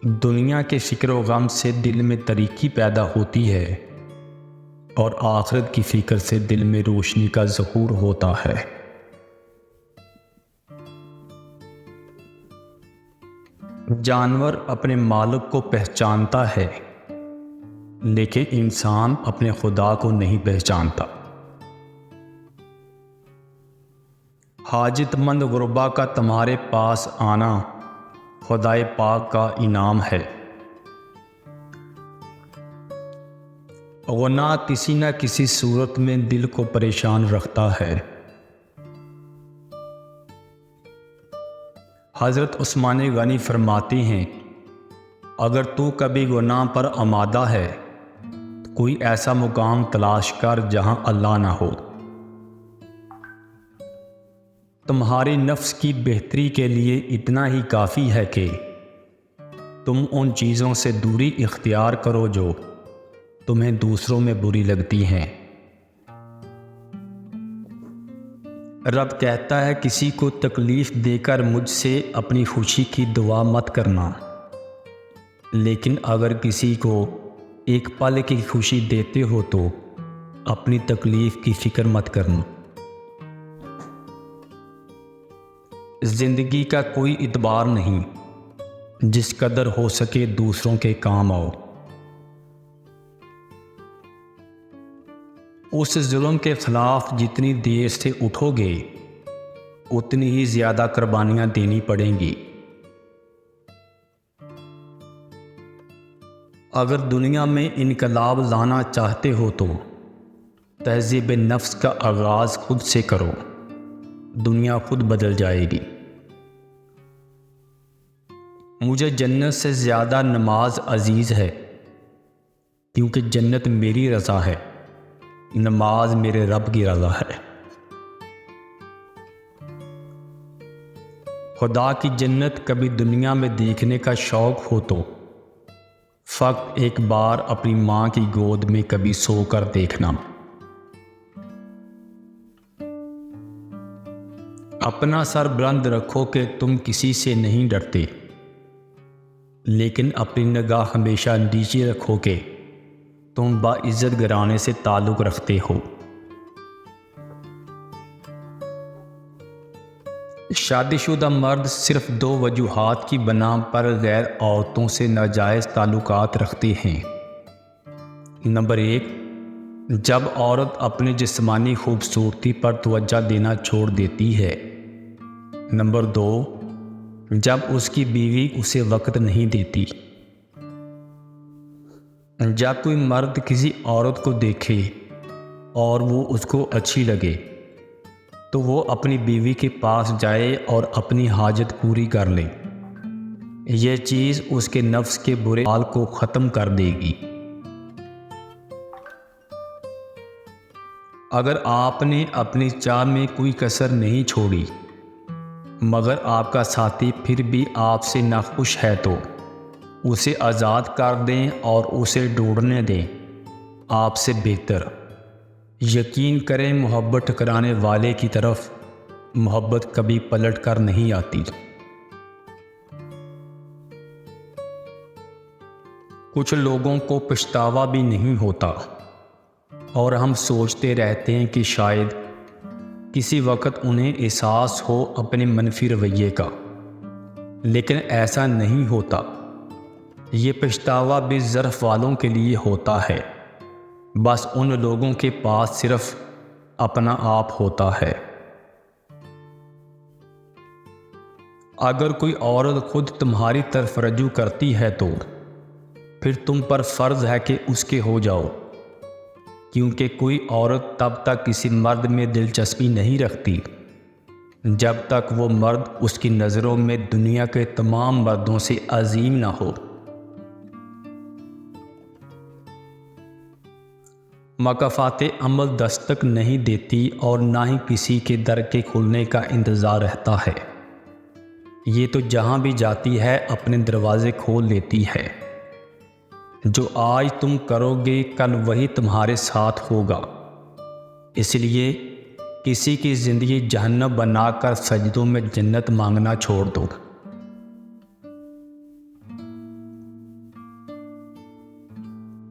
دنیا کے فکر و غم سے دل میں تاریکی پیدا ہوتی ہے اور آخرت کی فکر سے دل میں روشنی کا ظہور ہوتا ہے۔ جانور اپنے مالک کو پہچانتا ہے لیکن انسان اپنے خدا کو نہیں پہچانتا۔ حاجت مند غربا کا تمہارے پاس آنا خدائے پاک کا انعام ہے۔ گناہ کسی نہ کسی صورت میں دل کو پریشان رکھتا ہے۔ حضرت عثمان غنی فرماتے ہیں، اگر تو کبھی گناہ پر آمادہ ہے تو کوئی ایسا مقام تلاش کر جہاں اللہ نہ ہو۔ تمہاری نفس کی بہتری کے لیے اتنا ہی کافی ہے کہ تم ان چیزوں سے دوری اختیار کرو جو تمہیں دوسروں میں بری لگتی ہیں۔ رب کہتا ہے، کسی کو تکلیف دے کر مجھ سے اپنی خوشی کی دعا مت کرنا، لیکن اگر کسی کو ایک پل کی خوشی دیتے ہو تو اپنی تکلیف کی فکر مت کرنا۔ زندگی کا کوئی اعتبار نہیں، جس قدر ہو سکے دوسروں کے کام آؤ۔ اس ظلم کے خلاف جتنی دیر سے اٹھو گے اتنی ہی زیادہ قربانیاں دینی پڑیں گی۔ اگر دنیا میں انقلاب لانا چاہتے ہو تو تہذیب نفس کا آغاز خود سے کرو، دنیا خود بدل جائے گی۔ مجھے جنت سے زیادہ نماز عزیز ہے، کیونکہ جنت میری رضا ہے، نماز میرے رب کی رضا ہے۔ خدا کی جنت کبھی دنیا میں دیکھنے کا شوق ہو تو فقط ایک بار اپنی ماں کی گود میں کبھی سو کر دیکھنا۔ اپنا سر بلند رکھو کہ تم کسی سے نہیں ڈرتے، لیکن اپنی نگاہ ہمیشہ نیچے رکھو کہ تم باعزت گھرانے سے تعلق رکھتے ہو۔ شادی شدہ مرد صرف 2 وجوہات کی بنا پر غیر عورتوں سے ناجائز تعلقات رکھتے ہیں۔ نمبر 1، جب عورت اپنی جسمانی خوبصورتی پر توجہ دینا چھوڑ دیتی ہے۔ نمبر 2، جب اس کی بیوی اسے وقت نہیں دیتی۔ جب کوئی مرد کسی عورت کو دیکھے اور وہ اس کو اچھی لگے تو وہ اپنی بیوی کے پاس جائے اور اپنی حاجت پوری کر لے۔ یہ چیز اس کے نفس کے برے حال کو ختم کر دے گی۔ اگر آپ نے اپنی چاہ میں کوئی کسر نہیں چھوڑی مگر آپ کا ساتھی پھر بھی آپ سے ناخوش ہے تو اسے آزاد کر دیں اور اسے ڈھونڈنے دیں آپ سے بہتر۔ یقین کریں، محبت ٹھکرانے والے کی طرف محبت کبھی پلٹ کر نہیں آتی۔ کچھ لوگوں کو پچھتاوا بھی نہیں ہوتا اور ہم سوچتے رہتے ہیں کہ شاید کسی وقت انہیں احساس ہو اپنے منفی رویے کا، لیکن ایسا نہیں ہوتا۔ یہ پچھتاوا بھی ظرف والوں کے لیے ہوتا ہے، بس ان لوگوں کے پاس صرف اپنا آپ ہوتا ہے۔ اگر کوئی عورت خود تمہاری طرف رجوع کرتی ہے تو پھر تم پر فرض ہے کہ اس کے ہو جاؤ، کیونکہ کوئی عورت تب تک کسی مرد میں دلچسپی نہیں رکھتی جب تک وہ مرد اس کی نظروں میں دنیا کے تمام مردوں سے عظیم نہ ہو۔ مکافات عمل دستک نہیں دیتی اور نہ ہی کسی کے در کے کھلنے کا انتظار رہتا ہے۔ یہ تو جہاں بھی جاتی ہے اپنے دروازے کھول لیتی ہے۔ جو آج تم کرو گے کل وہی تمہارے ساتھ ہوگا، اس لیے کسی کی زندگی جہنم بنا کر سجدوں میں جنت مانگنا چھوڑ دو۔